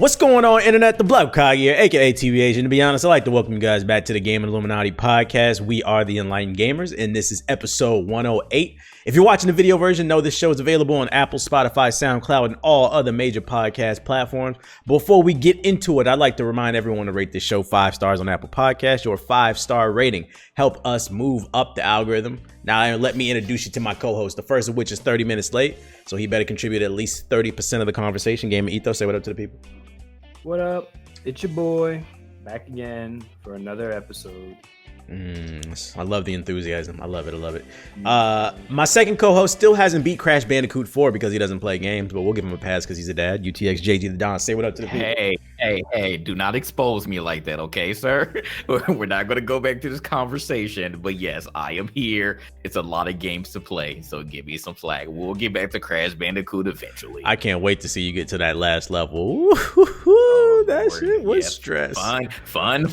What's going on, Internet? The Black Hokage here, aka TV Asian. To be honest, I'd like to welcome you guys back to the Game and Illuminati podcast. We are the Enlightened Gamers, and this is episode 108. If you're watching the video version, know this show is available on Apple, Spotify, SoundCloud, and all other major podcast platforms. Before we get into it, I'd like to remind everyone to rate this show 5 stars on Apple Podcasts. Your 5-star rating help us move up the algorithm. Now, let me introduce you to my co-host, the first of which is 30 minutes late, so he better contribute at least 30% of the conversation. Gamer Ethos, say what up to the people. What up? It's your boy, back again for another episode. I love the enthusiasm. I love it. My second co-host still hasn't beat Crash Bandicoot 4 because he doesn't play games, but we'll give him a pass because he's a dad. UTX JG the Don, say what up to the people. Hey, do not expose me like that, okay, sir? We're not going to go back to this conversation, but yes, I am here. It's a lot of games to play, so give me some flag. We'll get back to Crash Bandicoot eventually. I can't wait to see you get to that last level. Ooh, that shit was stress. Fun,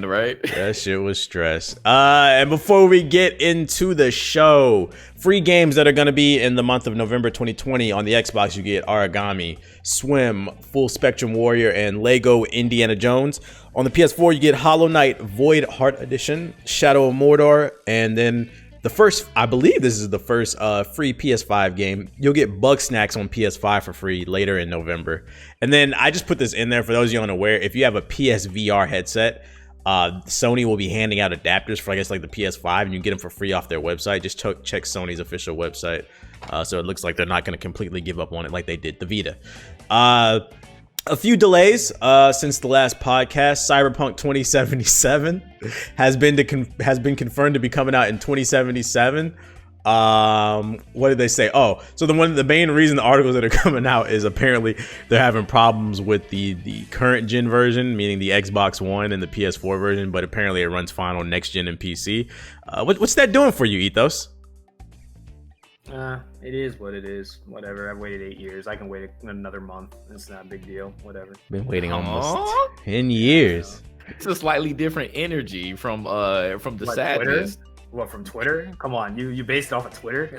right? That shit was stress. And before we get into the show, free games that are going to be in the month of November 2020 on the Xbox, you get Origami, Swim, Full Spectrum Warrior, and Lego Indiana Jones. On the PS4, you get Hollow Knight Void Heart Edition, Shadow of Mordor, and then the first, I believe this is the first free PS5 game. You'll get Bug Snacks on PS5 for free later in November. And then I just put this in there for those of you unaware. If you have a PSVR headset, Sony will be handing out adapters for, I guess, like the PS5, and you get them for free off their website. Just check Sony's official website. So it looks like they're not going to completely give up on it like they did the Vita. A few delays since the last podcast. Cyberpunk 2077 has been confirmed to be coming out in 2077. What did they say? Oh, so the main reason the articles that are coming out is apparently they're having problems with the current gen version, meaning the Xbox One and the PS4 version, but apparently it runs fine on next gen and PC. What's that doing for you, Ethos? It is what it is. Whatever. I've waited 8 years. I can wait another month. It's not a big deal. Whatever. Been waiting almost 10 years. It's a slightly different energy from the sadness. Twitter? What, from Twitter? Come on, you based it off of Twitter?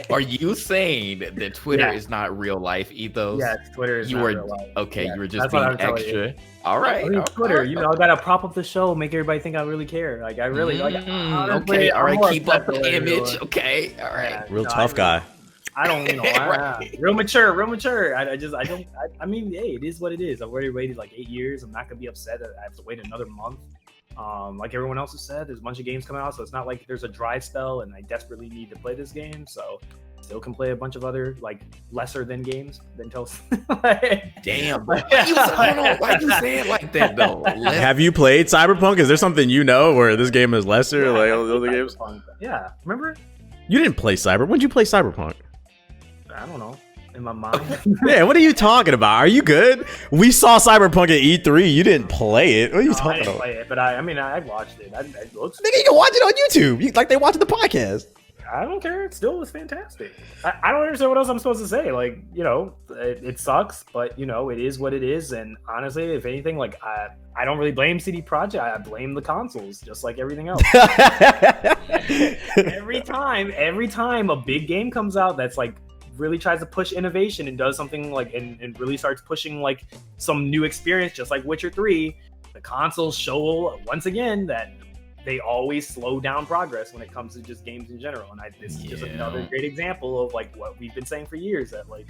Are you saying that Twitter is not real life, Ethos? Yes, Twitter is not real life. Okay, yeah, you were just being extra. All right. Twitter, I gotta prop up the show, make everybody think I really care. Like I really okay, all right, keep up the image. Okay, all right. Yeah, real tough guy. I don't, Right. real mature. I mean, hey, it is what it is. I've already waited like 8 years. I'm not gonna be upset that I have to wait another month. Like everyone else has said, there's a bunch of games coming out, so it's not like there's a dry spell and I desperately need to play this game. So still can play a bunch of other like lesser than games until. Damn, why you say it like that though? Have you played Cyberpunk? Is there something you know where this game is lesser like all the other games? Yeah, remember? You didn't play Cyberpunk. When'd you play Cyberpunk? I don't know. In my mind. Yeah, what are you talking about? Are you good? We saw Cyberpunk at E3. You didn't play it. What are you talking about? I didn't play it, but I watched it. It looks. Nigga, you can watch it on YouTube. Like they watch the podcast. I don't care. It still was fantastic. I don't understand what else I'm supposed to say. Like, it sucks, but it is what it is. And honestly, if anything, like I don't really blame CD Projekt. I blame the consoles, just like everything else. every time a big game comes out that's like really tries to push innovation and does something like and really starts pushing like some new experience, just like Witcher 3, the consoles show once again that they always slow down progress when it comes to just games in general. And this is just another great example of like what we've been saying for years, that like,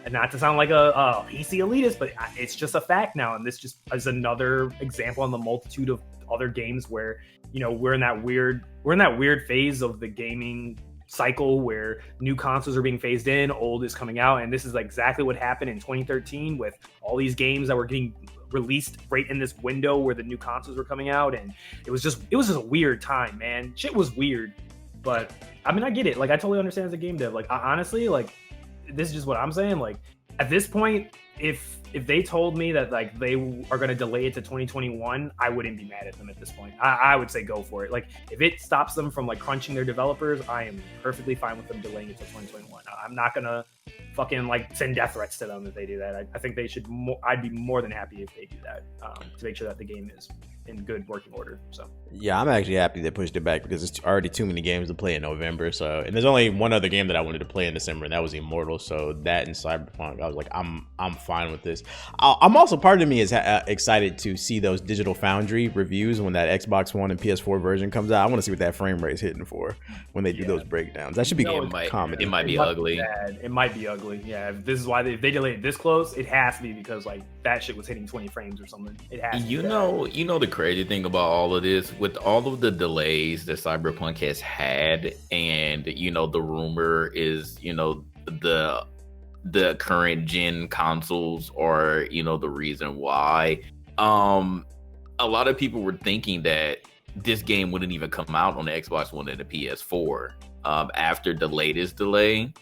and not to sound like a PC elitist, but it's just a fact now. And this just is another example on the multitude of other games where we're in that weird phase of the gaming cycle where new consoles are being phased in, old is coming out, and this is exactly what happened in 2013 with all these games that were getting released right in this window where the new consoles were coming out. And it was just a weird time, man. Shit was weird, but I mean, I get it. Like, I totally understand as a game dev. Like, honestly, like, this is just what I'm saying. Like, at this point, if they told me that like they are going to delay it to 2021, I wouldn't be mad at them at this point. I would say go for it. Like, if it stops them from like crunching their developers, I am perfectly fine with them delaying it to 2021. I'm not gonna fucking like send death threats to them if they do that. I think they should. I'd be more than happy if they do that to make sure that the game is in good working order. So yeah, I'm actually happy they pushed it back because it's already too many games to play in November. So, and there's only one other game that I wanted to play in December, and that was Immortal. So that and Cyberpunk, I was like, I'm fine with this. I'm also, part of me is excited to see those Digital Foundry reviews when that Xbox One and PS4 version comes out. I want to see what that frame rate is hitting for when they do those breakdowns. That should be comedy. It might be ugly. It might be ugly. Yeah, if this is why if they delayed it this close, it has to be because like that shit was hitting 20 frames or something. It has. You know the crazy thing about all of this, with all of the delays that Cyberpunk has had, and the rumor is the current gen consoles are the reason why. A lot of people were thinking that this game wouldn't even come out on the Xbox One and the PS4 after the latest delay.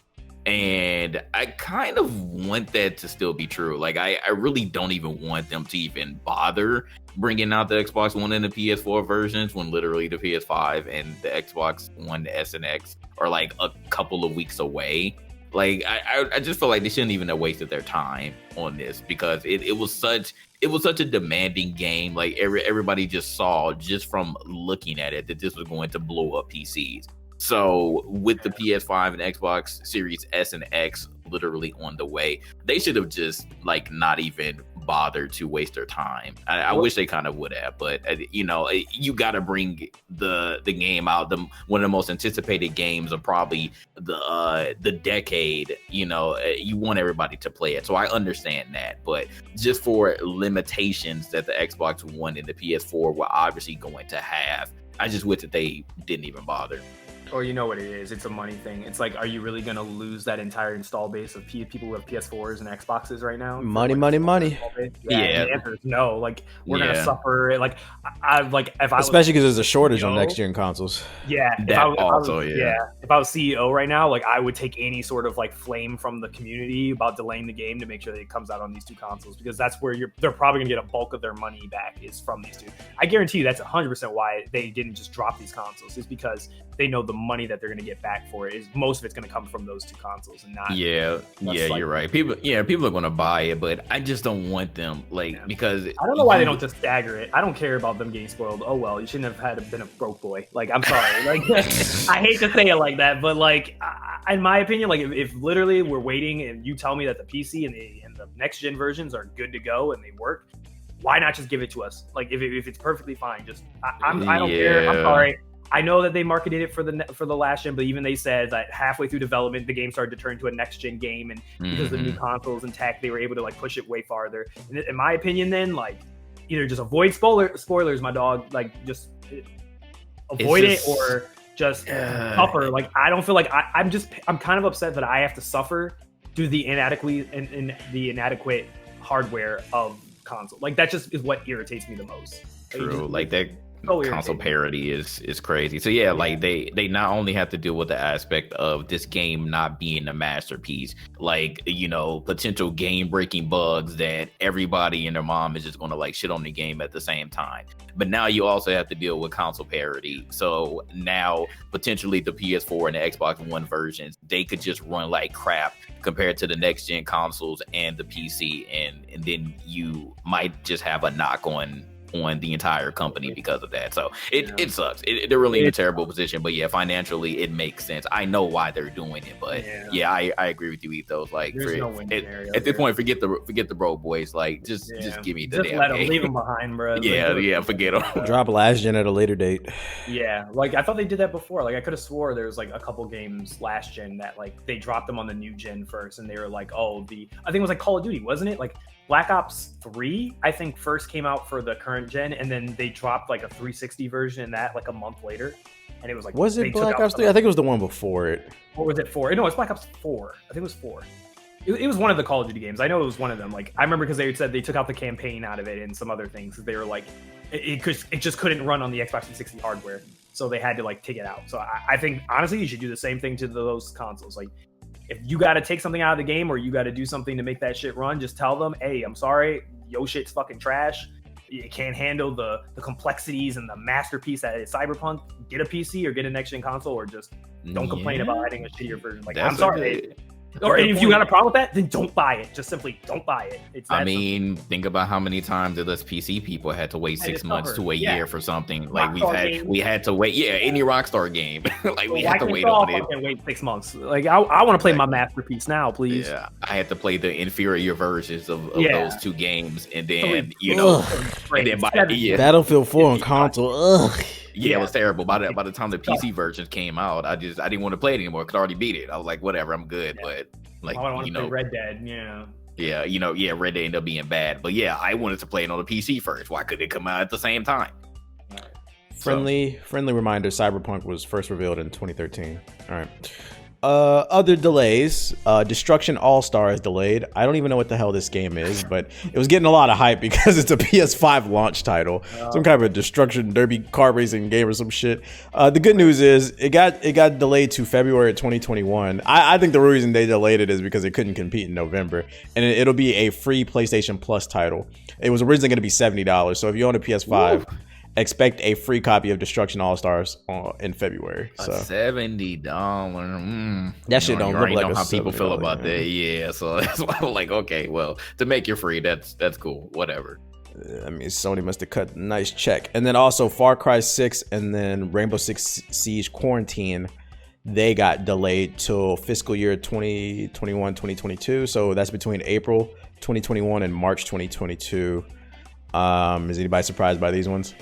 And I kind of want that to still be true. Like, I really don't even want them to even bother bringing out the Xbox One and the PS4 versions when literally the PS5 and the Xbox One S and X are like a couple of weeks away. Like, I just feel like they shouldn't even have wasted their time on this, because it was such a demanding game. Like, everybody just saw, just from looking at it, that this was going to blow up PCs. So with the PS5 and Xbox Series S and X literally on the way, they should have just like not even bothered to waste their time. I wish they kind of would have, but you got to bring the game out. One of the most anticipated games of probably the decade. You want everybody to play it, so I understand that. But just for limitations that the Xbox One and the PS4 were obviously going to have, I just wish that they didn't even bother. Or you know what it is? It's a money thing. It's like, are you really going to lose that entire install base of people who have PS4s and Xboxes right now? Money. Yeah. The answer is no. Like, we're going to suffer. Like, especially because there's a shortage on next gen consoles. Yeah. If I was CEO right now, like, I would take any sort of like flame from the community about delaying the game to make sure that it comes out on these two consoles, because that's where they're probably going to get a bulk of their money back is from these two. I guarantee you that's 100% why they didn't just drop these consoles, is because they know the money that they're going to get back for it is most of it's going to come from those two consoles and not. You're right. People are going to buy it, but I just don't want them because I don't know why they don't just stagger it. I don't care about them getting spoiled. Oh well, you shouldn't have been a broke boy. Like, I'm sorry. Like, I hate to say it like that, but like, in my opinion, like if literally we're waiting and you tell me that the PC and the next gen versions are good to go and they work, why not just give it to us? Like, if it's perfectly fine, just I don't care. I'm sorry. I know that they marketed it for the last gen, but even they said that halfway through development, the game started to turn into a next gen game, and because of the new consoles and tech, they were able to like push it way farther. And in my opinion, then like either just avoid spoilers, my dog, like just avoid it, or just suffer. Like, I don't feel like I'm kind of upset that I have to suffer due to the inadequate hardware of console. Like, that just is what irritates me the most. True, like that. Console parity is crazy. So yeah, like they not only have to deal with the aspect of this game not being a masterpiece, like potential game breaking bugs that everybody and their mom is just going to like shit on the game at the same time, but now you also have to deal with console parity. So now potentially the PS4 and the Xbox One versions, they could just run like crap compared to the next gen consoles and the PC, and then you might just have a knock on the entire company because of that. So it sucks. They're really in a terrible position, but yeah, financially it makes sense. I know why they're doing it, but I agree with you, Ethos. Like, at this point, forget the broke boys. Like, just give me the damn game. Leave them behind, bro. Forget them. Drop last gen at a later date. Yeah, like I thought they did that before. Like, I could have swore there was like a couple games last gen that like they dropped them on the new gen first, and they were like, I think it was like Call of Duty, wasn't it? Like Black Ops 3, I think, first came out for the current gen, and then they dropped like a 360 version in that like a month later. And it was like, was it Black Ops 3? I think it was the one before it. What was it, 4? No, it's Black Ops 4. I think it was 4. It was one of the Call of Duty games. I know it was one of them. Like, I remember because they said they took out the campaign out of it and some other things. They were like, it just couldn't run on the Xbox 360 hardware, so they had to like take it out. So I think honestly you should do the same thing to those consoles. Like, if you got to take something out of the game or you got to do something to make that shit run, just tell them, hey, I'm sorry, yo shit's fucking trash. It can't handle the complexities and the masterpiece that is Cyberpunk. Get a PC or get a next gen console, or just don't complain about adding a shittier version. Like, I'm sorry. Or if you got a problem with that, then don't buy it. Just simply don't buy it. I mean, think about how many times that us PC people had to wait 6 months to a year for something. Like we had to wait. Yeah, any Rockstar game, like we had to wait on it. And wait 6 months. Like I want to play my masterpiece now, please. Yeah, I had to play the inferior versions of those two games, and then you know, and then Battlefield 4 on console. Ugh. Yeah, it was terrible. By the time the PC versions came out, I didn't want to play it anymore because I already beat it. I was like, whatever, I'm good. But like, I want to play Red Dead. Yeah, Red Dead ended up being bad. But yeah, I wanted to play it on the PC first. Why couldn't it come out at the same time? Friendly reminder: Cyberpunk was first revealed in 2013. All right. Other delays. Destruction All-Star is delayed. I don't even know what the hell this game is, but it was getting a lot of hype because it's a PS5 launch title. Some kind of a destruction derby car racing game or some shit. The good news is it got delayed to February 2021. I think the reason they delayed it is because it couldn't compete in November, and it'll be a free PlayStation Plus title. It was originally going to be $70, so if you own a PS5, expect a free copy of Destruction All-Stars in February. So $70. That shit don't look like know how people feel about that. Yeah, so that's why I'm like, okay, well, to make it free, that's cool, whatever. I mean, Sony must have cut a nice check. And then also Far Cry 6 and then Rainbow Six Siege Quarantine, they got delayed till fiscal year 2021, 2022. So that's between April 2021 and March 2022. Is anybody surprised by these ones?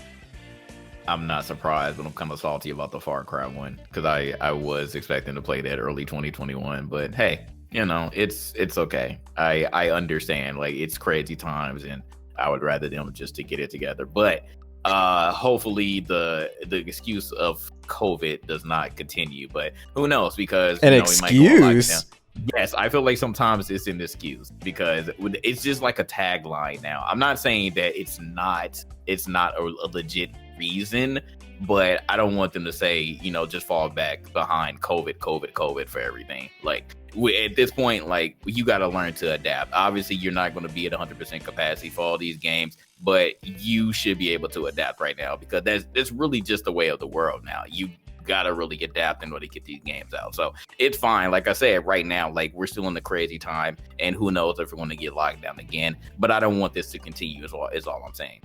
I'm not surprised, but I'm kind of salty about the Far Cry one because I was expecting to play that early 2021. But hey, you know, it's okay. I understand, like, it's crazy times, and I would rather them just to get it together. But hopefully the excuse of COVID does not continue. But who knows? Because an excuse. We might go lockdown. Yes, I feel like sometimes it's an excuse because it's just like a tagline now. I'm not saying that it's not a legit reason, but I don't want them to say, you know, just fall back behind COVID for everything. Like at this point, like, you got to learn to adapt. Obviously, you're not going to be at 100% capacity for all these games, but you should be able to adapt right now because that's really just the way of the world now. You gotta really adapt in order to get these games out. So it's fine. Like I said, right now, like, we're still in the crazy time, and who knows if we're going to get locked down again. But I don't want this to continue. Is all I'm saying.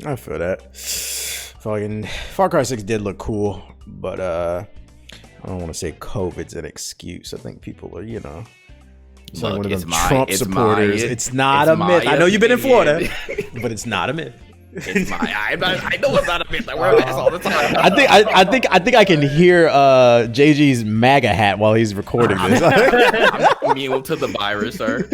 I feel that. Fucking Far Cry 6 did look cool, but I don't want to say COVID's an excuse. I think people are, you know, it's like one of them Trump supporters. It's not a myth. I know you've been in Florida, but it's not a myth. It's I know it's not a myth. I wear masks all the time. I think I can hear JG's MAGA hat while he's recording this. I'm immune to the virus, sir.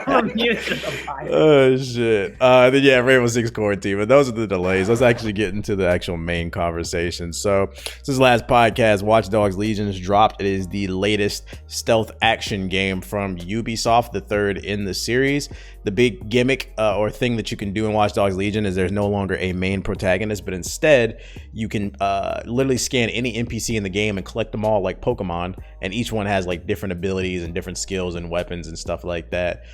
I'm immune to the virus. Oh shit. Then yeah, Rainbow Six Quarantine. But those are the delays. Let's actually get into the actual main conversation. So since last podcast, Watch Dogs Legion has dropped. It is the latest stealth action game from Ubisoft, the third in the series. The big gimmick or thing that you can do in Watch Dogs Legion is there's no longer a main protagonist, but instead you can literally scan any NPC in the game and collect them all like Pokemon, and each one has like different abilities and different skills and weapons and stuff like that.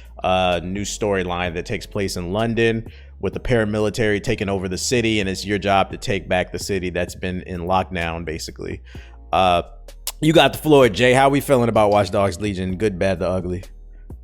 New storyline that takes place in London with the paramilitary taking over the city, and it's your job to take back the city that's been in lockdown, basically. You got the floor, Jay. How we feeling about Watch Dogs Legion? Good, bad, the ugly?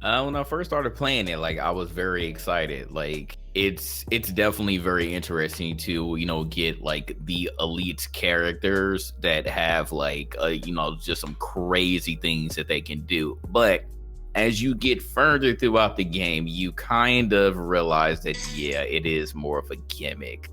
When I first started playing it, like, I was very excited. Like, it's definitely very interesting to, you know, get like the elite characters that have like you know, just some crazy things that they can do. But as you get further throughout the game, you kind of realize that, yeah, it is more of a gimmick.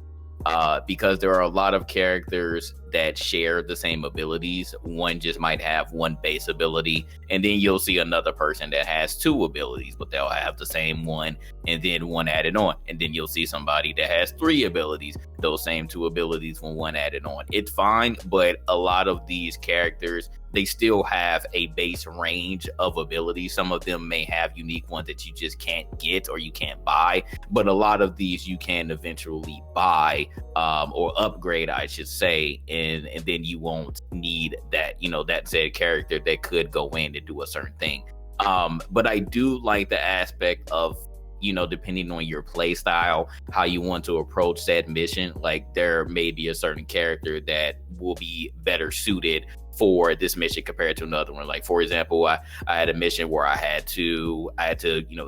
Because there are a lot of characters that share the same abilities. One just might have one base ability, and then you'll see another person that has two abilities, but they'll have the same one and then one added on. And then you'll see somebody that has three abilities, those same two abilities when one added on. It's fine, but a lot of these characters, they still have a base range of abilities. Some of them may have unique ones that you just can't get or you can't buy, but a lot of these you can eventually buy or upgrade, I should say, and then you won't need that, you know, that said character that could go in to do a certain thing. But I do like the aspect of, you know, depending on your play style, how you want to approach that mission. Like, there may be a certain character that will be better suited for this mission compared to another one. Like, for example, I had a mission where I had to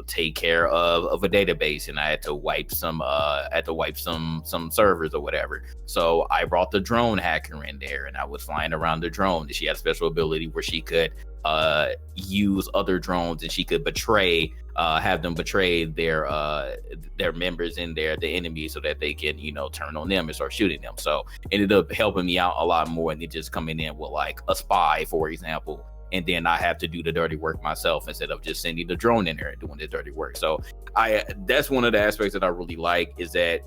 take care of a database, and I had to wipe some servers or whatever. So I brought the drone hacker in there, and I was flying around the drone. She had a special ability where she could use other drones, and she could have them betray their members in there, the enemy, so that they can turn on them and start shooting them. So it ended up helping me out a lot more than just coming in with like a spy, for example, and then I have to do the dirty work myself instead of just sending the drone in there and doing the dirty work. So that's one of the aspects that I really like, is that,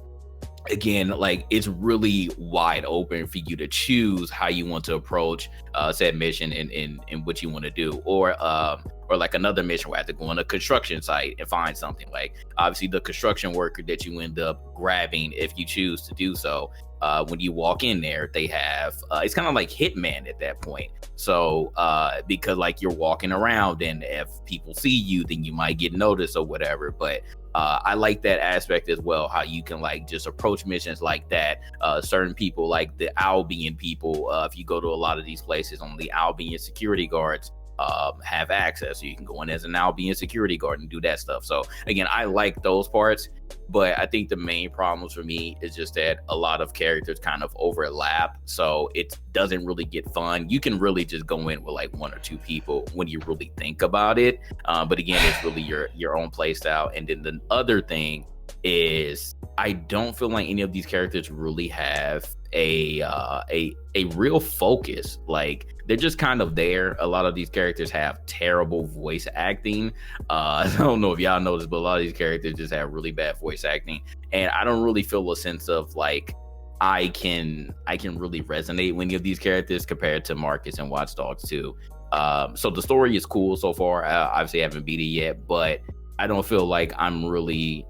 again, like, it's really wide open for you to choose how you want to approach said mission and what you want to do. Or like another mission where I have to go on a construction site and find something. Like, obviously the construction worker that you end up grabbing, if you choose to do so, when you walk in there, they have it's kind of like Hitman at that point. So because like you're walking around, and if people see you, then you might get noticed or whatever. But I like that aspect as well, how you can like just approach missions like that. Certain people, like the Albion people, if you go to a lot of these places, only Albion security guards have access, so you can go in as an Albion security guard and do that stuff. So again, I like those parts, but I think the main problems for me is just that a lot of characters kind of overlap, so it doesn't really get fun. You can really just go in with like one or two people when you really think about it, but again, it's really your own play style. And then the other thing is, I don't feel like any of these characters really have a real focus. Like, they're just kind of there. A lot of these characters have terrible voice acting. I don't know if y'all noticed, but a lot of these characters just have really bad voice acting, and I don't really feel a sense of like I can really resonate with any of these characters compared to Marcus and Watch Dogs 2. So the story is cool so far. Obviously I haven't beat it yet, but I don't feel like I'm really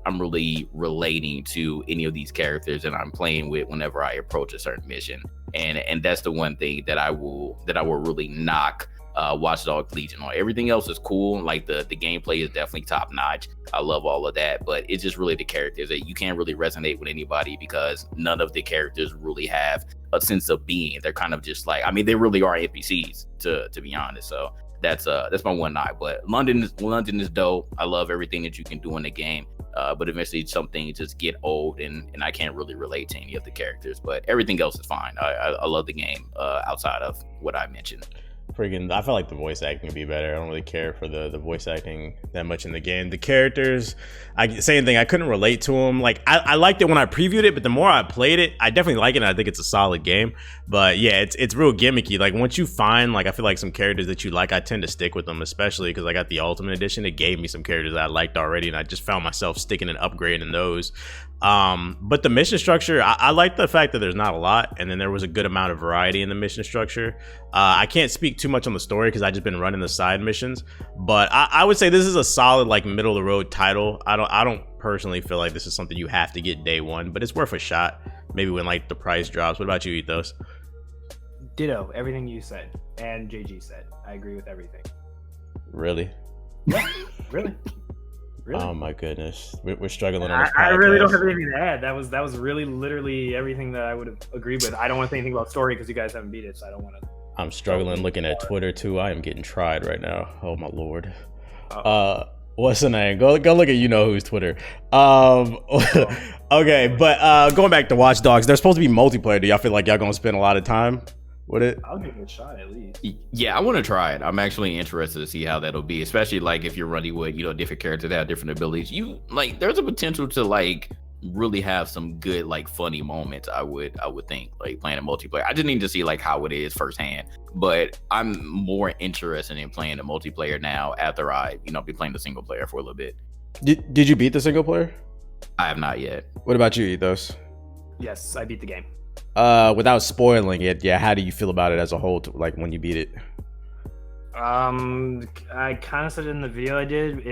relating to any of these characters that I'm playing with whenever I approach a certain mission. And that's the one thing that I will really knock Watch Dogs Legion on. Everything else is cool. Like the gameplay is definitely top notch. I love all of that, but it's just really the characters that you can't really resonate with anybody, because none of the characters really have a sense of being. They're kind of just like, I mean, they really are NPCs to be honest. So that's my one knock. But London is dope. I love everything that you can do in the game. But eventually some things just get old, and I can't really relate to any of the characters. But everything else is fine. I love the game outside of what I mentioned. Freaking, I feel like the voice acting would be better. I don't really care for the voice acting that much in the game. The characters, same thing. I couldn't relate to them. Like, I liked it when I previewed it, but the more I played it, I definitely like it, and I think it's a solid game. But yeah, it's real gimmicky. Like, once you find, like, I feel like some characters that you like, I tend to stick with them, especially because I got the Ultimate Edition. It gave me some characters that I liked already, and I just found myself sticking and upgrading those. But the mission structure, I like the fact that there's not a lot, and then there was a good amount of variety in the mission structure. I can't speak too much on the story because I just been running the side missions, but I would say this is a solid, like, middle of the road title. I don't personally feel like this is something you have to get day one, but it's worth a shot. Maybe when like the price drops. What about you, Ethos? Ditto everything you said and JG said. I agree with everything. Really? Yeah, really. Really? Oh my goodness, we're struggling on this podcast. I really don't have anything to add. That was really literally everything that I would have agreed with. I don't want to say anything about story because you guys haven't beat it, so I don't want to. I'm struggling looking at Twitter too. I am getting tried right now. Oh my lord. What's the name? Go look at who's Twitter. Okay, but going back to Watch Dogs, there's supposed to be multiplayer. Do y'all feel like y'all gonna spend a lot of time with it? I'll give it a shot at least. Yeah, I want to try it. I'm actually interested to see how that'll be, especially like if you're running with different characters that have different abilities. You like, there's a potential to like really have some good like funny moments. I would think, like, playing a multiplayer. I just need to see like how it is firsthand, but I'm more interested in playing the multiplayer now after I be playing the single player for a little bit. Did you beat the single player? I have not yet. What about you, Ethos? Yes, I beat the game. Without spoiling it, yeah, how do you feel about it as a whole, like when you beat it? I kind of said it in the video I did.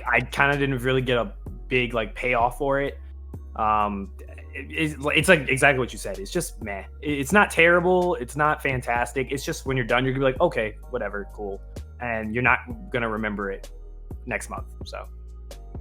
I kind of didn't really get a big like payoff for it. It's like exactly what you said. It's just meh. It's not terrible. It's not fantastic. It's just when you're done, you're gonna be like, okay, whatever, cool, and you're not gonna remember it next month. So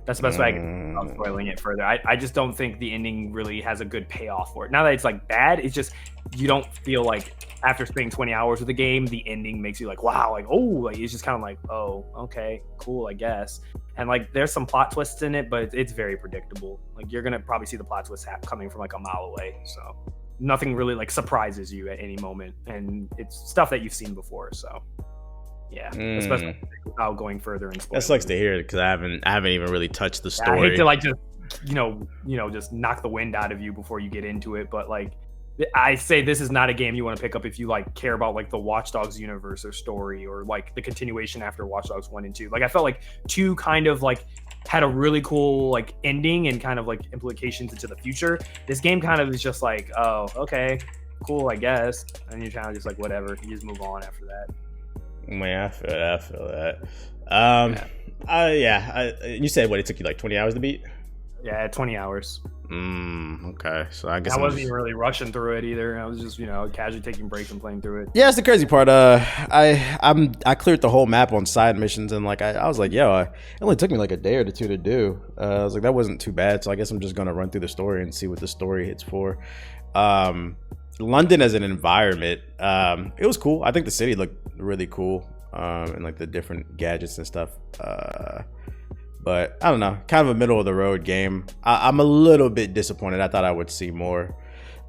That's the best way I can without spoiling it further. I just don't think the ending really has a good payoff for it. Not that it's like bad, it's just you don't feel like after spending 20 hours with the game, the ending makes you like, wow, like, oh, like it's just kind of like, oh, okay, cool, I guess. And like there's some plot twists in it, but it's very predictable. Like you're gonna probably see the plot twist coming from like a mile away. So nothing really like surprises you at any moment, and it's stuff that you've seen before. So yeah, especially without going further and spoiling. That sucks to hear because I haven't even really touched the story. I hate to like just just knock the wind out of you before you get into it, but like I say this is not a game you want to pick up if you like care about like the Watch Dogs universe or story or like the continuation after Watch Dogs 1 and 2. Like I felt like 2 kind of like had a really cool like ending and kind of like implications into the future. This game kind of is just like, oh, okay, cool, I guess. And you're kind of just like, whatever, you just move on after that. Man, I feel that. You said what, it took you like 20 hours to beat? Yeah, 20 hours. Okay. So I guess I wasn't even really rushing through it either. I was just, casually taking breaks and playing through it. Yeah, it's the crazy part. I cleared the whole map on side missions, and like I was like, it only took me like a day or two to do. I was like, that wasn't too bad. So I guess I'm just gonna run through the story and see what the story hits for. London as an environment, it was cool. I think the city looked really cool, and like the different gadgets and stuff. But I don't know, kind of a middle of the road game. I'm a little bit disappointed. I thought I would see more.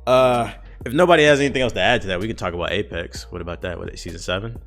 If nobody has anything else to add to that, we can talk about Apex. What about that? What, season 7?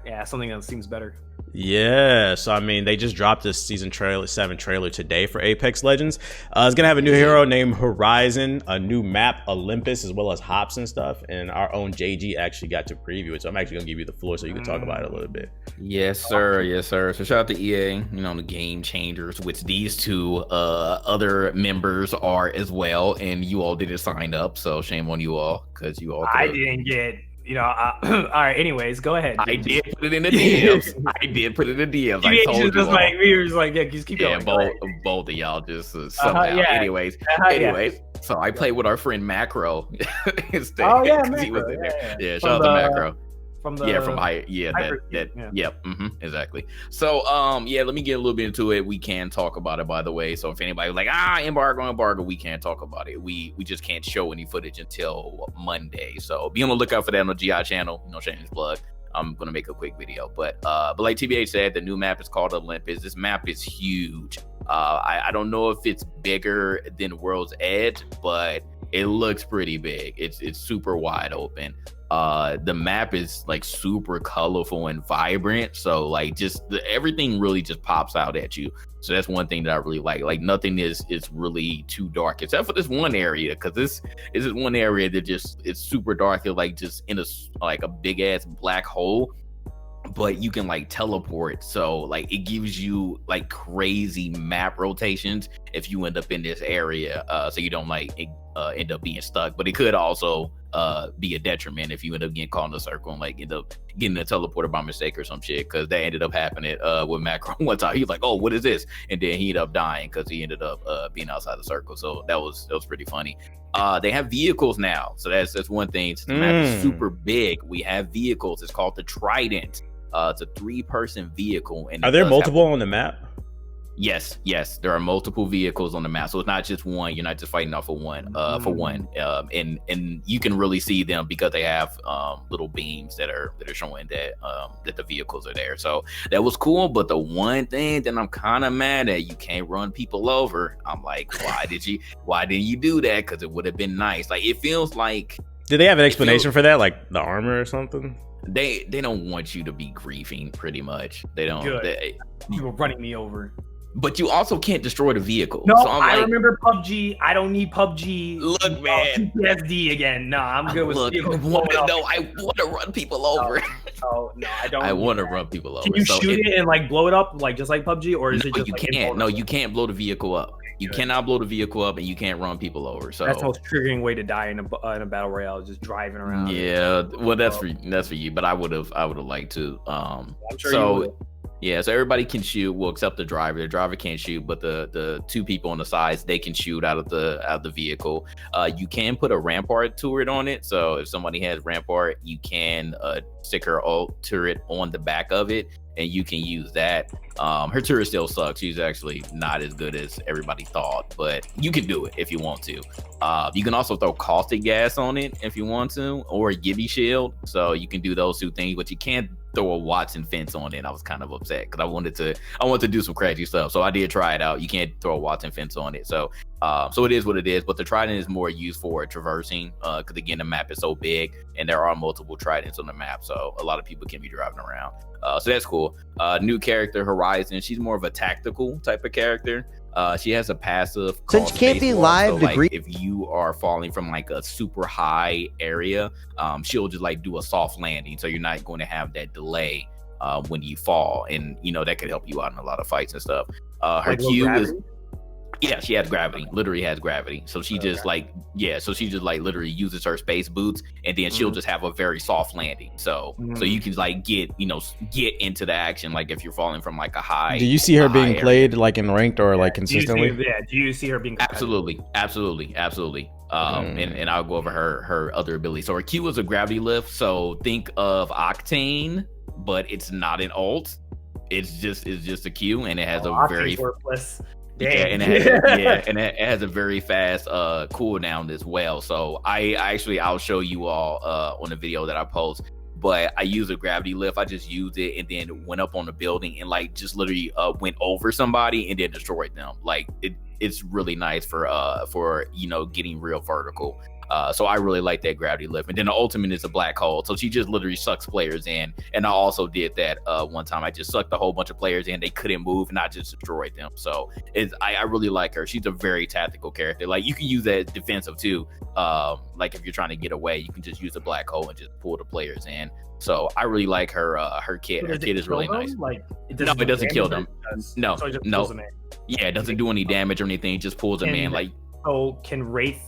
Yeah, something that seems better. Yeah, so I mean, they just dropped this season 7 trailer today for Apex Legends. It's gonna have a new hero named Horizon, a new map, Olympus, as well as hops and stuff. And our own JG actually got to preview it, so I'm actually gonna give you the floor so you can talk about it a little bit. Yes, sir. Yes, sir. So shout out to EA, the game changers, which these two other members are as well, and you all didn't sign up, so shame on you all because you all. I didn't get. All right. Anyways, go ahead. I did put it in the DMs. I told you. Just like we were just like, yeah, just keep going. Yeah, both of y'all just somehow. Anyways, so I played with our friend Macro instead. Oh yeah, Macro. He was in there. Yeah, shout out to Macro. From high, exactly. So let me get a little bit into it. We can talk about it, by the way. So if anybody's like, embargo, we can't talk about it. We just can't show any footage until Monday. So be on the lookout for that on the GI channel. Shameless plug. I'm gonna make a quick video, but like TBH said, the new map is called Olympus. This map is huge. I don't know if it's bigger than World's Edge, but it looks pretty big. It's super wide open. The map is like super colorful and vibrant, so like everything really just pops out at you. So that's one thing that I really like. Like nothing is really too dark, except for this one area, because this is one area that it's super dark. It's like just in a big ass black hole, but you can like teleport, so like it gives you like crazy map rotations if you end up in this area, so you don't end up being stuck. But it could also be a detriment if you end up getting caught in a circle and like end up getting a teleporter by mistake or some shit, because that ended up happening with Macron one time. He was like, oh, what is this? And then he ended up dying because he ended up being outside the circle. So that was pretty funny. They have vehicles now, so that's one thing. The map is super big. We have vehicles. It's called the Trident. It's a 3-person vehicle. And are there multiple on the map? Yes, there are multiple vehicles on the map, so it's not just one. You're not just fighting off of one. And you can really see them because they have little beams that are showing that the vehicles are there. So that was cool. But the one thing that I'm kind of mad at, you can't run people over. I'm like, why didn't you do that? Because it would have been nice. Like it feels like. Did they have an explanation for that, like the armor or something? They don't want you to be griefing, pretty much. They don't. You were running me over. But you also can't destroy the vehicle. No, so I remember PUBG. I don't need PUBG. Look, man. PTSD again. No, I'm good with vehicles. I want to run people over. No, I don't. I want to run people over. Can you shoot it and like blow it up, like just like PUBG, or is it just? You can't. No, you can't blow the vehicle up. You cannot blow the vehicle up, and you can't run people over. So that's the most triggering way to die in a battle royale, just driving around. Yeah, well, that's for you. But I would have liked to. I'm sure you would. Yeah, so everybody can shoot. Well, except the driver. The driver can't shoot, but the two people on the sides, they can shoot out of the vehicle. You can put a rampart turret on it. So if somebody has rampart, you can stick her ult turret on the back of it, and you can use that. Her turret still sucks. She's actually not as good as everybody thought, but you can do it if you want to. You can also throw caustic gas on it if you want to, or a Gibby shield. So you can do those two things, but you can't throw a Watson fence on it. I was kind of upset because I wanted to do some crazy stuff. So I did try it out. You can't throw a Watson fence on it. So it is what it is. But the Trident is more used for traversing because again, the map is so big and there are multiple Tridents on the map. So a lot of people can be driving around. So that's cool. New character, Horizon. She's more of a tactical type of character. She has a passive called Since you can't be Spacewalk. live, so, the like, green. if you are falling from like a super high area, she'll just like do a soft landing, so you're not going to have that delay when you fall, and you know that could help you out in a lot of fights and stuff. Her Like low Q is gravity? yeah, she has gravity, literally has gravity. So she just literally uses her space boots, and then she'll just have a very soft landing. So you can like get into the action, like if you're falling from like a high. Do you see her being area. played like in ranked or like consistently? Do you see her being competitive? Absolutely. And I'll go over her other abilities. So her Q is a gravity lift. So think of Octane, but it's not an ult. It's just a Q, and it has a very worthless. Yeah, and it has a very fast cooldown as well. So I'll show you all on the video that I post. But I use a gravity lift. I just used it and then went up on the building and like just literally went over somebody and then destroyed them. Like it's really nice for getting real vertical. So I really like that gravity lift. And then the ultimate is a black hole. So she just literally sucks players in. And I also did that one time. I just sucked a whole bunch of players in. They couldn't move and I just destroyed them. So I really like her. She's a very tactical character. Like you can use that as defensive too. Like if you're trying to get away, you can just use the black hole and just pull the players in. So I really like her kit. Her kit is really nice. Like It doesn't kill them. No. Yeah, it doesn't do any damage or anything. It just pulls them in. Like, so can Wraith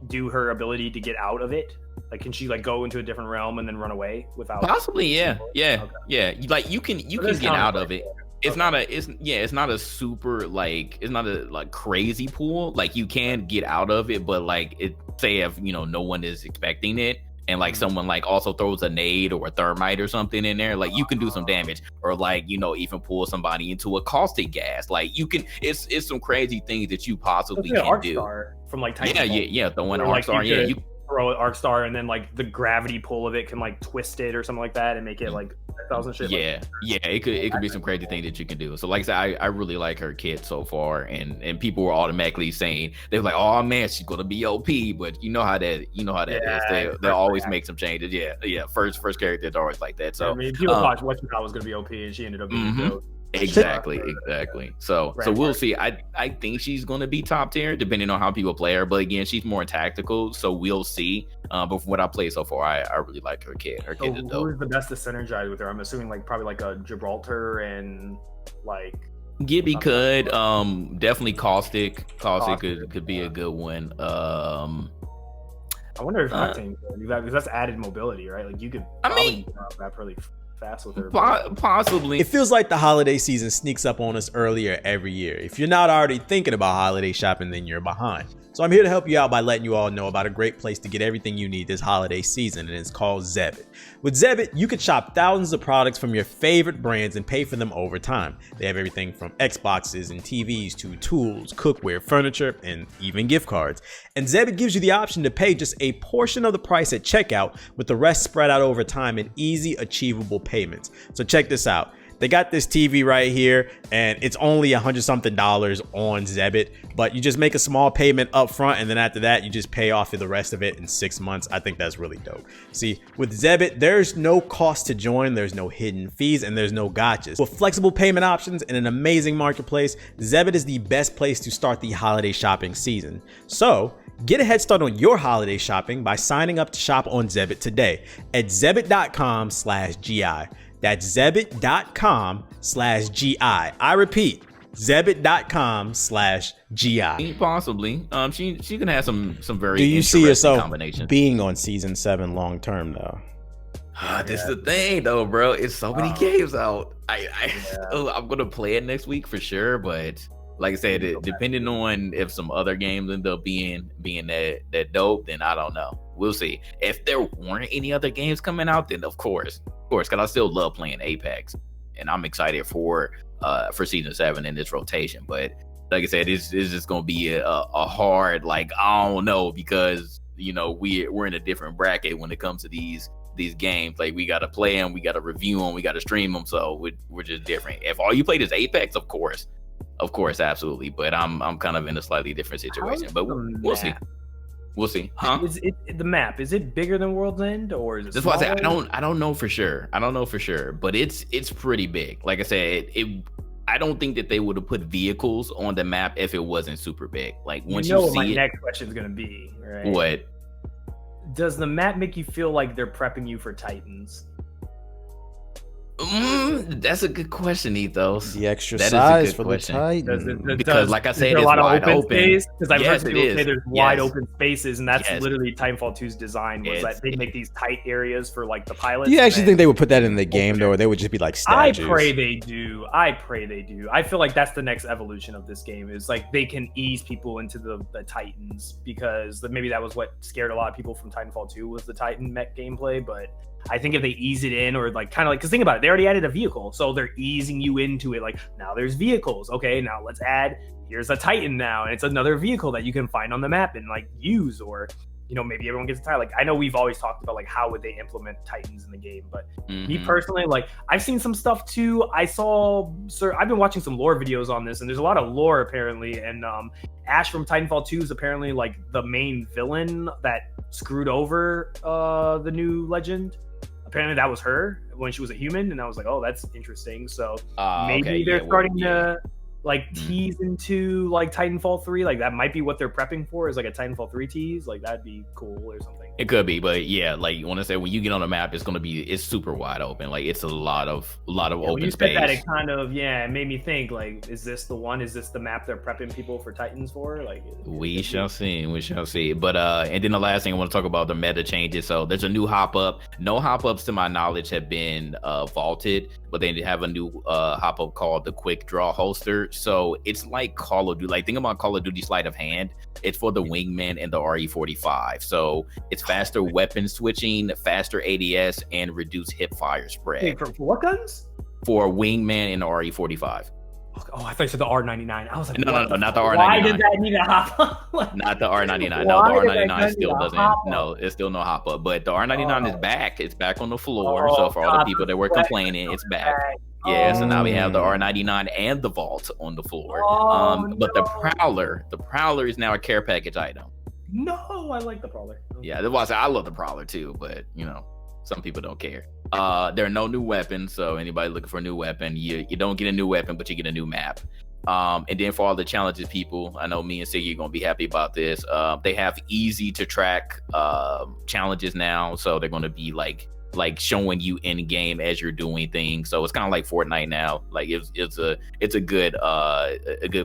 do her ability to get out of it? Like, can she like go into a different realm and then run away without? Possibly, yeah. Like you can get out of it. It's not a super like it's not a like crazy pool. Like you can get out of it, but like say if no one is expecting it, and like someone like also throws a nade or a thermite or something in there, like you can do some damage, or like even pull somebody into a caustic gas. Like you can, it's some crazy things that you possibly can do. From like Titanfall. The one Arc Star, you throw an Arc Star and then like the gravity pull of it can like twist it or something like that and make it like 1,000 shit. It could be some crazy thing that you can do. So like I said, I really like her kit so far, and people were automatically saying they were like, oh man, she's gonna be OP, but you know how that is. They'll always make some changes. First character is always like that. So I mean, people thought what you thought was gonna be OP and she ended up being dope. Exactly. So we'll see. I think she's going to be top tier depending on how people play her. But again, she's more tactical, so we'll see. But from what I played so far, I really like her kit. Her kit is dope. Who is the best to synergize with her? I'm assuming like probably like a Gibraltar and like Gibby could definitely Caustic could be a good one. I wonder if Octane could, because that's added mobility, right? Like you could. That really fast with her. Possibly. It feels like the holiday season sneaks up on us earlier every year. If you're not already thinking about holiday shopping, then you're behind. So I'm here to help you out by letting you all know about a great place to get everything you need this holiday season, and it's called Zebit. With Zebit, you can shop thousands of products from your favorite brands and pay for them over time. They have everything from Xboxes and TVs to tools, cookware, furniture, and even gift cards. And Zebit gives you the option to pay just a portion of the price at checkout, with the rest spread out over time in easy, achievable payments. So check this out. They got this TV right here, and it's only $100-something on Zebit, but you just make a small payment up front, and then after that, you just pay off the rest of it in 6 months. I think that's really dope. See, with Zebit, there's no cost to join, there's no hidden fees, and there's no gotchas. With flexible payment options and an amazing marketplace, Zebit is the best place to start the holiday shopping season. So, get a head start on your holiday shopping by signing up to shop on Zebit today at zebit.com/GI. That's zebit.com/GI. I repeat, zebit.com/GI. Possibly. She can have some very Do you see yourself combinations. being on season 7 long term though? This is the thing, though, bro. It's so many games out. I'm gonna play it next week for sure, but like I said, depending on if some other games end up being that dope, then I don't know. We'll see. If there weren't any other games coming out, then of course, because I still love playing Apex, and I'm excited for season 7 in this rotation. But like I said, it's just gonna be a hard, like, I don't know, because we're in a different bracket when it comes to these games. Like, we gotta play them, we gotta review them, we gotta stream them, so we're just different. If all you played is Apex, of course, absolutely, but I'm kind of in a slightly different situation. But we'll see. Huh? Is it the map, is it bigger than World's End, or is it that's why I say I don't know for sure, but it's pretty big. Like I said, I don't think that they would have put vehicles on the map if it wasn't super big. Like, once you see my it, next question is going to be, right? What? Does the map make you feel like they're prepping you for Titans? That's a good question, Ethos. The extra that size for question. The Titan. Because, like I said, it's a lot wide of open space. Because I've heard people say there's wide open spaces, and that's literally Titanfall 2's design, was that they make these tight areas for like the pilots. Do you actually think they would put that in the game, though, or they would just be like statues? I pray they do. I feel like that's the next evolution of this game, is like they can ease people into the Titans, because maybe that was what scared a lot of people from Titanfall 2 was the Titan mech gameplay. But I think if they ease it in, or like kind of like, because think about it, they already added a vehicle, so they're easing you into it. Like, now there's vehicles. Okay, now let's add, here's a Titan now, and it's another vehicle that you can find on the map and like use, or maybe everyone gets a Titan. Like, I know we've always talked about like how would they implement Titans in the game, but me personally, like, I've seen some stuff too. I've been watching some lore videos on this, and there's a lot of lore apparently, and Ash from Titanfall 2 is apparently like the main villain that screwed over the new legend. Apparently that was her when she was a human, and I was like, oh, that's interesting. So maybe they're starting to like tease into like Titanfall 3. Like, that might be what they're prepping for, is like a Titanfall 3 tease. Like, that'd be cool or something. It could be, but yeah, like, you want to say, when you get on the map, it's super wide open. Like, it's a lot of open when you space. Said that, it kind of it made me think, like, is this the one? Is this the map they're prepping people for Titans for? Like, we shall see. But and then the last thing I want to talk about, the meta changes. So there's a new hop up. No hop ups to my knowledge have been vaulted, but they have a new hop up called the Quick Draw Holster. So it's like Call of Duty. Like, think about Call of Duty Sleight of Hand. It's for the Wingman and the RE45. So it's faster weapon switching, faster ADS, and reduced hip fire spread. Wait, for what guns? For Wingman and the RE45. Oh, I thought you said the R99. I was like, no, not the R99. Why did that need a hop up? Not the R99. No, the R99 still doesn't. No, it's still no hop up. But the R99 is back. It's back on the floor. So for all the people that were complaining, it's back. Yeah, so now we have the R99 and the Vault on the floor. But the Prowler is now a care package item. No, I like the Prowler. Yeah, that's why I say I love the Prowler too, but some people don't care. There are no new weapons, so anybody looking for a new weapon, you don't get a new weapon, but you get a new map. And then for all the challenges people, I know me and Siggy are gonna be happy about this. They have easy to track challenges now, so they're gonna be like showing you in game as you're doing things. So it's kind of like Fortnite now. Like, it's a good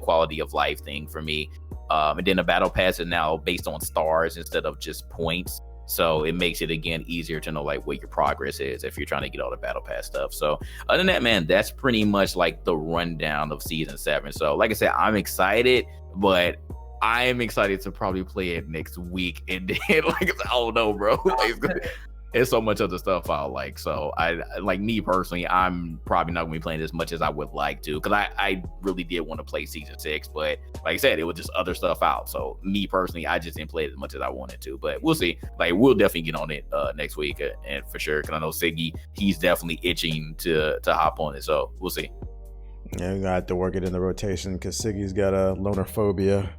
quality of life thing for me. And then the battle pass is now based on stars instead of just points. So it makes it, again, easier to know like what your progress is if you're trying to get all the battle pass stuff. So other than that, man, that's pretty much like the rundown of season 7. So like I said, I'm excited, but I am excited to probably play it next week. And then like, I don't know, bro. There's so much other stuff I like. So I, like, me personally, I'm probably not gonna be playing as much as I would like to, because I really did want to play season 6, but like I said, it was just other stuff out. So me personally, I just didn't play it as much as I wanted to. But we'll see. Like, we'll definitely get on it next week, and for sure, because I know Siggy, he's definitely itching to hop on it. So we'll see. Yeah, we got to work it in the rotation because Siggy's got a loner phobia.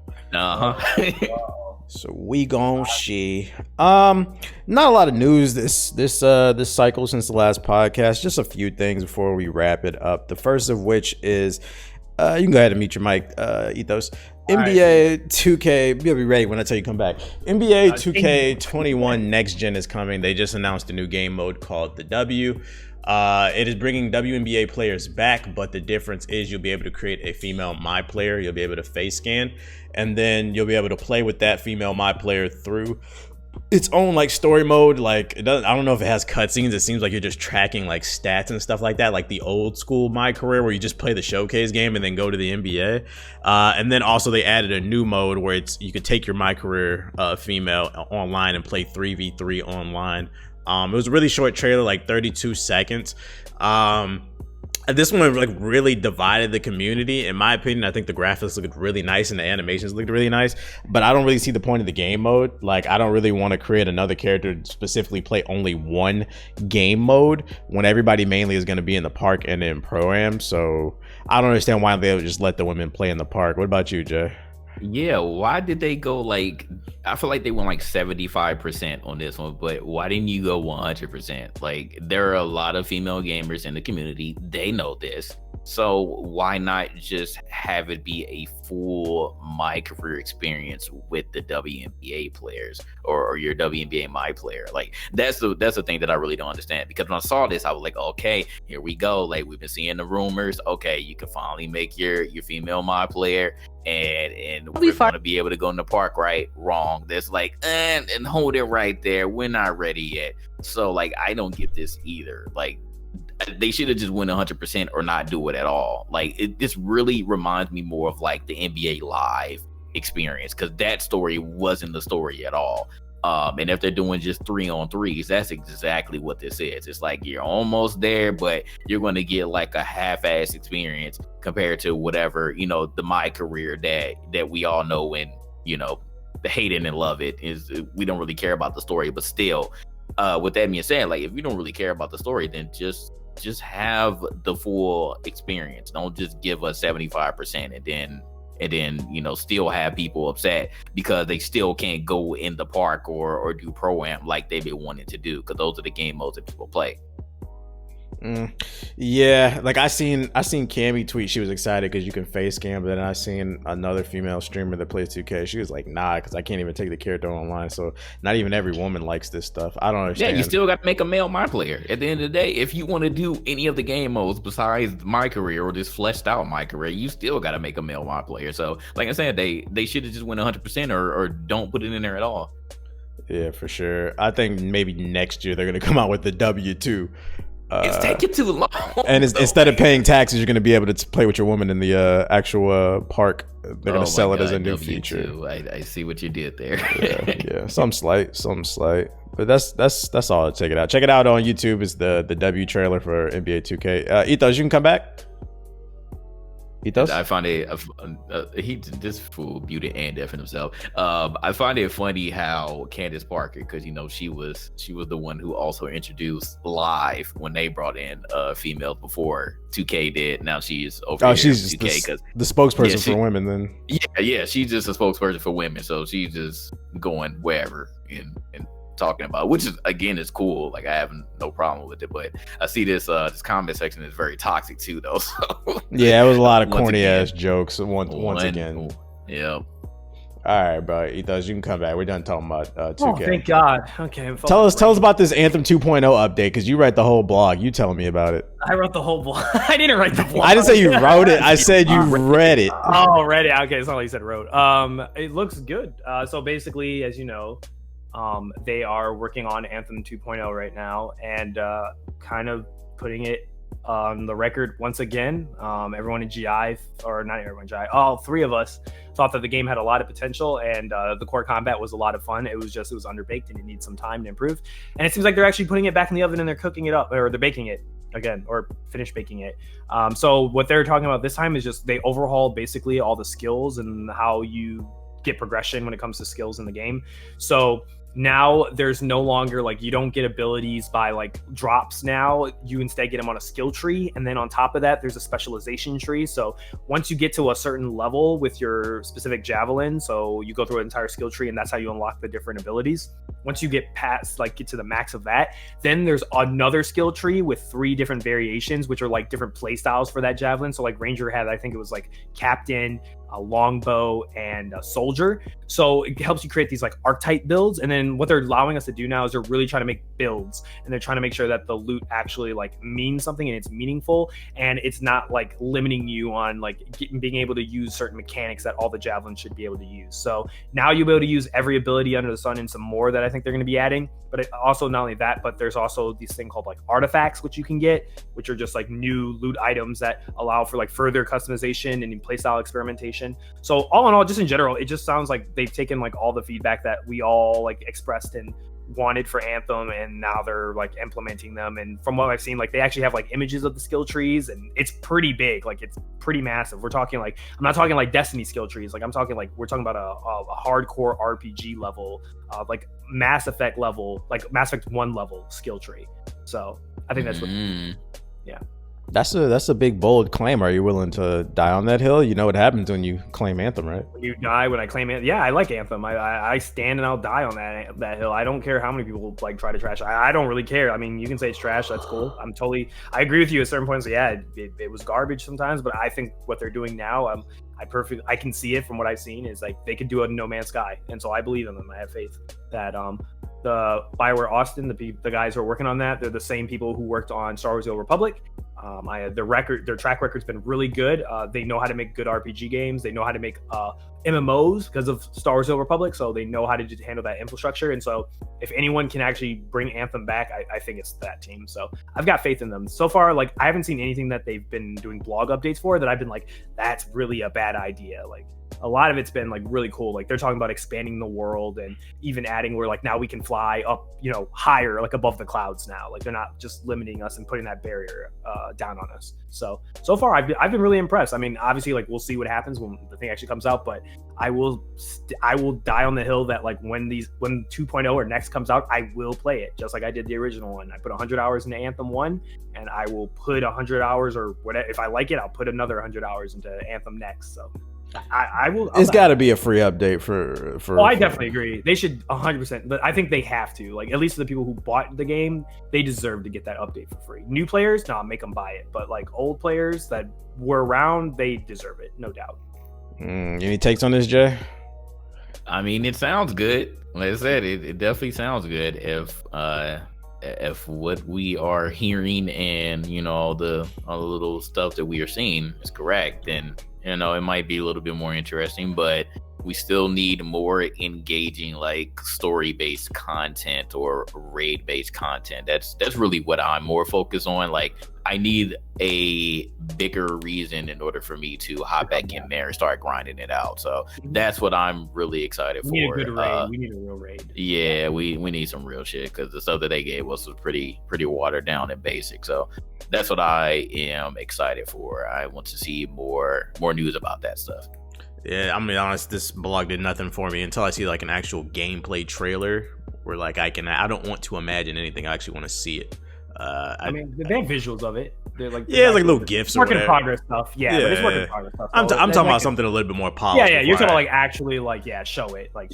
So we gon' see. Not a lot of news this cycle since the last podcast. Just a few things before we wrap it up. The first of which is, you can go ahead and mute your mic, Ethos. NBA 2K, you'll be ready when I tell you come back. NBA 2K21 Next Gen is coming. They just announced a new game mode called the W. It is bringing WNBA players back, but the difference is you'll be able to create a female My Player. You'll be able to face scan, and then you'll be able to play with that female My Player through its own like story mode. Like it doesn't, I don't know if it has cutscenes. It seems like you're just tracking like stats and stuff like that, like the old school My Career where you just play the showcase game and then go to the NBA. And then also they added a new mode where you could take your My Career female online and play 3v3 online. It was a really short trailer, like 32 seconds. This one like really divided the community. In my opinion, I think the graphics looked really nice and the animations looked really nice, but I don't really see the point of the game mode. Like, I don't really want to create another character to specifically play only one game mode when everybody mainly is going to be in the park and in Pro-Am. So I don't understand why they would just let the women play in the park. What about you, Jay? Yeah, why did they go like, I feel like they went like 75% on this one, but why didn't you go 100%? Like, there are a lot of female gamers in the community. They know this. So why not just have it be a full My Career experience with the WNBA players or your WNBA My Player? Like, that's the thing that I really don't understand, because when I saw this, I was like, okay, here we go. Like, we've been seeing the rumors. Okay, you can finally make your female My Player, and we're going to be able to go in the park, right? Wrong. There's like, and hold it right there. We're not ready yet. So like, I don't get this either. Like, they should have just went 100% or not do it at all. Like, this really reminds me more of like the NBA Live experience, because that story wasn't the story at all. And if they're doing just 3-on-3s, that's exactly what this is. It's like you're almost there, but you're going to get like a half-ass experience compared to whatever, you know, the My Career that we all know and, you know, hate it and love it is. We don't really care about the story, but still, with that being said, like, if you don't really care about the story, then just have the full experience. Don't just give us 75% and then you know, still have people upset because they still can't go in the park or do Pro-Am like they've been wanting to do, because those are the game modes that people play. Yeah, like I seen Cammy tweet she was excited because you can face cam, but then I seen another female streamer that plays 2K. She was like, nah, because I can't even take the character online. So not even every woman likes this stuff. I don't understand. Yeah, you still got to make a male My Player. At the end of the day, if you want to do any of the game modes besides My Career or this fleshed out My Career, you still got to make a male My Player. So like I said, they should have just went 100% or don't put it in there at all. Yeah, for sure. I think maybe next year they're gonna come out with the W2. It's taking too long. And instead of paying taxes, you're going to be able to play with your woman in the actual park. They're going to sell it as a new feature. I see what you did there. yeah, some slight. But that's all. Check it out. Check it out on YouTube. It's the W trailer for NBA 2K. Ethos, you can come back. Ethos? I find it he this fool muted and deaf in himself. I find it funny how Candace Parker, because you know she was the one who also introduced Live when they brought in females before 2K did. Now she's over here. She's 2K, the spokesperson for women then. Yeah, she's just a spokesperson for women, so she's just going wherever and talking about, which is, again, is cool. Like, I have no problem with it, but I see this comment section is very toxic too, though. So yeah, it was a lot of corny ass jokes once again. Yeah. All right, bro. Ethos, you can come back. We're done talking about 2K. Oh, thank God. Okay. Tell us about this Anthem 2.0 update, because you read the whole blog. You telling me about it. I wrote the whole blog. I didn't write the blog. I didn't say you wrote it. I said you read it. Oh, read it. Okay, it's not like you said wrote. It looks good. So basically, as you know, they are working on Anthem 2.0 right now, and kind of putting it on the record once again. Everyone in GI, or not everyone in GI, all three of us thought that the game had a lot of potential, and the core combat was a lot of fun. It was underbaked and it needs some time to improve. And it seems like they're actually putting it back in the oven and they're cooking it up, or they're baking it again, or finish baking it. So what they're talking about this time is just they overhaul basically all the skills and how you get progression when it comes to skills in the game. So now there's no longer like, you don't get abilities by like drops. Now you instead get them on a skill tree, and then on top of that there's a specialization tree. So once you get to a certain level with your specific javelin, so you go through an entire skill tree, and that's how you unlock the different abilities. Once you get past, like, get to the max of that, then there's another skill tree with 3 different variations, which are like different play styles for that javelin. So like Ranger had, I think it was like Captain, a longbow, and a soldier. So it helps you create these like archetype builds. And then what they're allowing us to do now is they're really trying to make builds, and they're trying to make sure that the loot actually like means something and it's meaningful, and it's not like limiting you on like being able to use certain mechanics that all the javelins should be able to use. So now you'll be able to use every ability under the sun and some more that I think they're going to be adding. But it also, not only that, but there's also this thing called like artifacts, which you can get, which are just like new loot items that allow for like further customization and playstyle experimentation. So all in all, just in general, it just sounds like they've taken like all the feedback that we all like expressed and wanted for Anthem, and now they're like implementing them. And from what I've seen, like they actually have like images of the skill trees, and it's pretty big, like it's pretty massive. We're talking like, I'm not talking like Destiny skill trees, like I'm talking like, we're talking about a hardcore RPG level, like Mass Effect level, like Mass Effect 1 level skill tree. So I think that's what yeah. That's a big bold claim. Are you willing to die on that hill? You know what happens when you claim Anthem, right? You die when I claim Anthem. Yeah, I like Anthem. I stand and I'll die on that hill. I don't care how many people like try to trash. I don't really care. I mean, you can say it's trash. That's cool. I agree with you at certain points. Yeah, it was garbage sometimes, but I think what they're doing now, I can see it from what I've seen, is like they could do a No Man's Sky, and so I believe in them. I have faith that the BioWare Austin, the guys who are working on that, they're the same people who worked on Star Wars: The Old Republic. Their track record's been really good. They know how to make good RPG games. They know how to make MMOs because of Star Wars: The Old Republic, so they know how to just handle that infrastructure. And so if anyone can actually bring Anthem back, I think it's that team. So I've got faith in them. So far, like I haven't seen anything that they've been doing blog updates for that I've been like, that's really a bad idea. Like a lot of it's been like really cool. Like they're talking about expanding the world and even adding where like now we can fly up, higher, like above the clouds now. Like they're not just limiting us and putting that barrier down on us. So far I've been really impressed. I mean, obviously like we'll see what happens when the thing actually comes out, but I will die on the hill that like when 2.0 or next comes out, I will play it just like I did the original one. I put 100 hours into Anthem 1, and I will put 100 hours or whatever. If I like it, I'll put another 100 hours into Anthem next. So I will. It's got to be a free update for. Oh, I definitely agree. They should 100%. But I think they have to. Like at least the people who bought the game, they deserve to get that update for free. New players, no, make them buy it. But like old players that were around, they deserve it, no doubt. Any takes on this, Jay? I mean, it sounds good. Like I said, it definitely sounds good. If what we are hearing and all the little stuff that we are seeing is correct, then it might be a little bit more interesting. But we still need more engaging, like story-based content or raid-based content. That's really what I'm more focused on. Like I need a bigger reason in order for me to hop back in there and start grinding it out. So that's what I'm really excited for. We need a good raid. We need a real raid. Yeah, we need some real shit, because the stuff that they gave us was pretty watered down and basic. So that's what I am excited for. I want to see more news about that stuff. Yeah, I'm gonna be honest, this blog did nothing for me until I see like an actual gameplay trailer where like I don't want to imagine anything. I actually want to see it. I mean, they have visuals of it. They're like it's like little GIFs or work whatever. in progress stuff. Yeah, but it's work in progress stuff. I'm talking about something a little bit more polished. Yeah, you're talking about like actually like show it. Like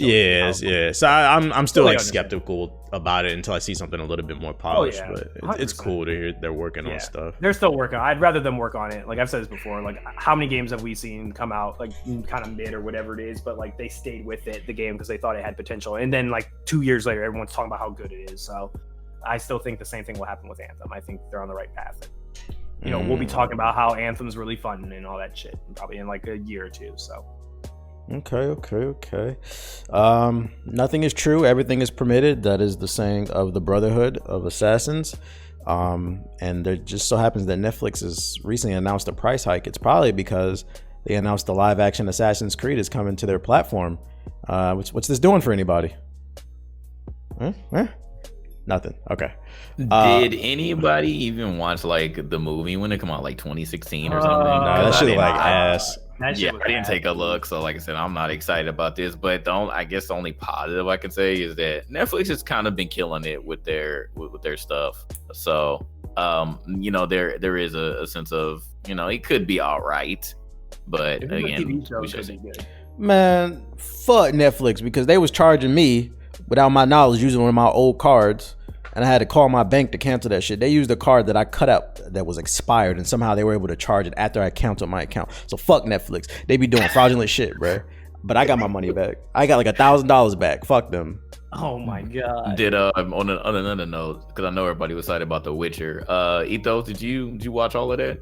So I'm still like skeptical about it until I see something a little bit more polished. But it's cool to hear they're working on stuff. They're still working. I'd rather them work on it. Like I've said this before. Like how many games have we seen come out like kind of mid or whatever it is, but like they stayed with the game because they thought it had potential, and then like 2 years later, everyone's talking about how good it is. So I still think the same thing will happen with Anthem. I think they're on the right path. We'll be talking about how Anthem's really fun and all that shit probably in like a year or two. So okay. Nothing is true, everything is permitted. That is the saying of the Brotherhood of Assassins. And there just so happens that Netflix has recently announced a price hike. It's probably because they announced the live action Assassin's Creed is coming to their platform. What's this doing for anybody? Huh? Nothing. Okay. Did anybody even watch like the movie when it came out, like 2016 or something? No, that shit like ass. I didn't take a look. So like I said, I'm not excited about this. But I guess the only positive I can say is that Netflix has kind of been killing it with their stuff. So there is a sense of it could be all right, but again, we should see. Man, fuck Netflix, because they was charging me without my knowledge using one of my old cards and I had to call my bank to cancel that shit. They used a card that I cut out that was expired, and somehow they were able to charge it after I canceled my account. So fuck Netflix. They be doing fraudulent shit, bro. But I got my money back. I got like $1,000 back. Fuck them. Oh my god. Did on another note, because I know everybody was excited about The Witcher. Ethos, did you watch all of that?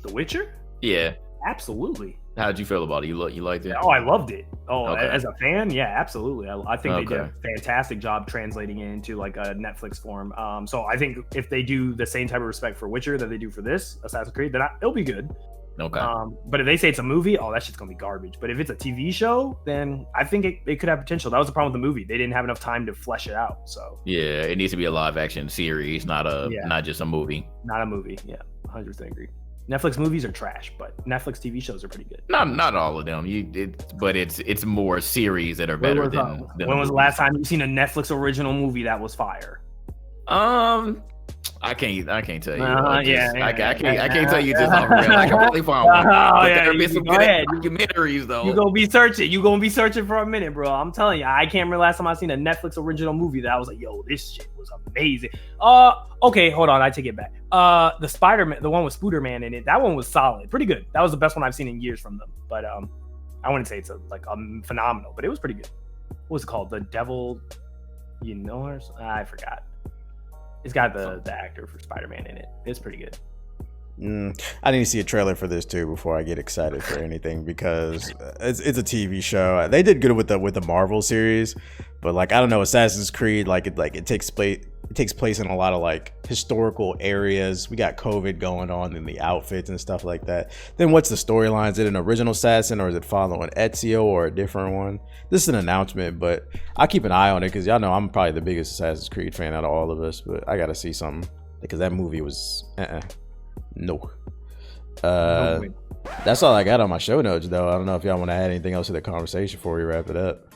The Witcher? Yeah. Absolutely. How'd you feel about it? You liked it? Oh, I loved it. Oh, Okay. As a fan, yeah, absolutely. I think they did Okay. a fantastic job translating it into like a Netflix form. So I think if they do the same type of respect for Witcher that they do for this Assassin's Creed, then it'll be good. Okay. But if they say it's a movie, oh, that shit's gonna be garbage. But if it's a TV show, then I think it could have potential. That was the problem with the movie; they didn't have enough time to flesh it out. So Yeah, it needs to be a live action series, not just a movie. not a movie. Yeah, 100% agree. Netflix movies are trash, but Netflix TV shows are pretty good. Not all of them. But it's more series that are better than When was the last time you seen a Netflix original movie that was fire? I can't tell you. Yeah, I can't tell you just off real. I can probably find one. But there be some good documentaries though. You gonna be searching. You gonna be searching for a minute, bro. I'm telling you, I can't remember last time I seen a Netflix original movie that I was like, yo, this shit was amazing. Okay, hold on, I take it back. The Spider-Man, the one with Spooderman in it, that one was solid, pretty good. That was the best one I've seen in years from them. But I wouldn't say it's phenomenal, but it was pretty good. What was it called? The Devil, or I forgot. It's got the actor for Spider-Man in it. It's pretty good. I need to see a trailer for this too before I get excited for anything, because it's a TV show. They did good with the Marvel series, but like I don't know, Assassin's Creed it takes place in a lot of like historical areas. We got COVID going on in the outfits and stuff like that. Then what's the storyline? Is it an original assassin, or is it following Ezio or a different one? This is an announcement, but I'll keep an eye on it because y'all know I'm probably the biggest Assassin's Creed fan out of all of us. But I gotta see something because that movie was no. That's all I got on my show notes though. I don't know if y'all want to add anything else to the conversation before we wrap it up.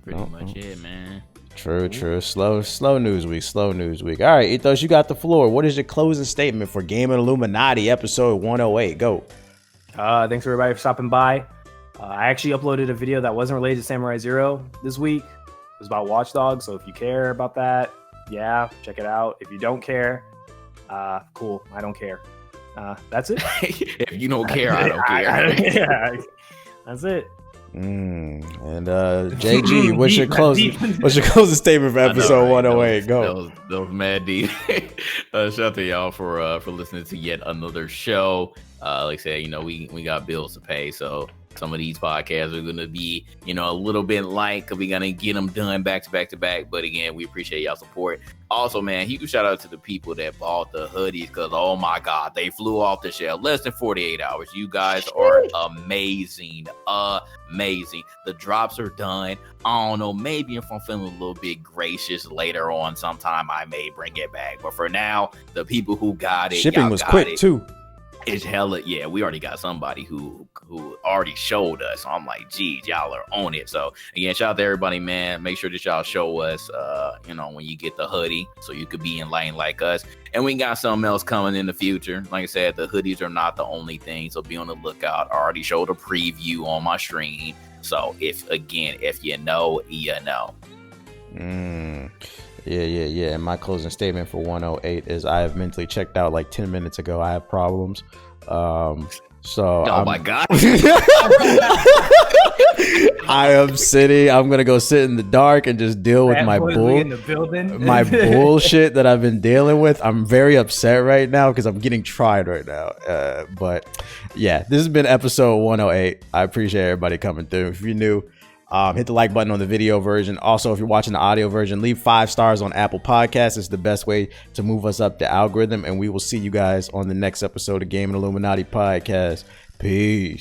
Pretty much it, man. True. Slow news week. All right, Ethos, you got the floor. What is your closing statement for Game of Illuminati episode 108? Go. Thanks everybody for stopping by. I actually uploaded a video that wasn't related to Samurai Zero this week. It was about Watch Dogs, so if you care about that, yeah, check it out. If you don't care, cool, I don't care. That's it. If you don't care, I don't care. Yeah, that's it. And JG, what's your closing statement for episode 108? Go. That was mad deep. Shout out to y'all for listening to yet another show. Like I said, we got bills to pay, so some of these podcasts are gonna be, a little bit light because we're gonna get them done back to back to back. But again, we appreciate y'all support. Also, man, huge shout out to the people that bought the hoodies because oh my god, they flew off the shelf less than 48 hours. You guys are amazing. The drops are done. I don't know, maybe if I'm feeling a little bit gracious later on sometime, I may bring it back. But for now, the people who got it, shipping was quick too. It's hella, yeah, we already got somebody who already showed us. So I'm like, geez, y'all are on it. So again, shout out to everybody, man. Make sure that y'all show us, when you get the hoodie, so you could be in line like us. And we got something else coming in the future. Like I said, the hoodies are not the only thing, so be on the lookout. I already showed a preview on my stream. So if you know, you know. Yeah. And my closing statement for 108 is I have mentally checked out like 10 minutes ago. I have problems. My God. I am sitting. I'm gonna go sit in the dark and just deal with my bullshit that I've been dealing with. I'm very upset right now because I'm getting tried right now. But yeah, this has been episode 108. I appreciate everybody coming through. If you're new, hit the like button on the video version. Also, if you're watching the audio version, leave 5 stars on Apple Podcasts. It's the best way to move us up the algorithm. And we will see you guys on the next episode of Game and Illuminati Podcast. Peace.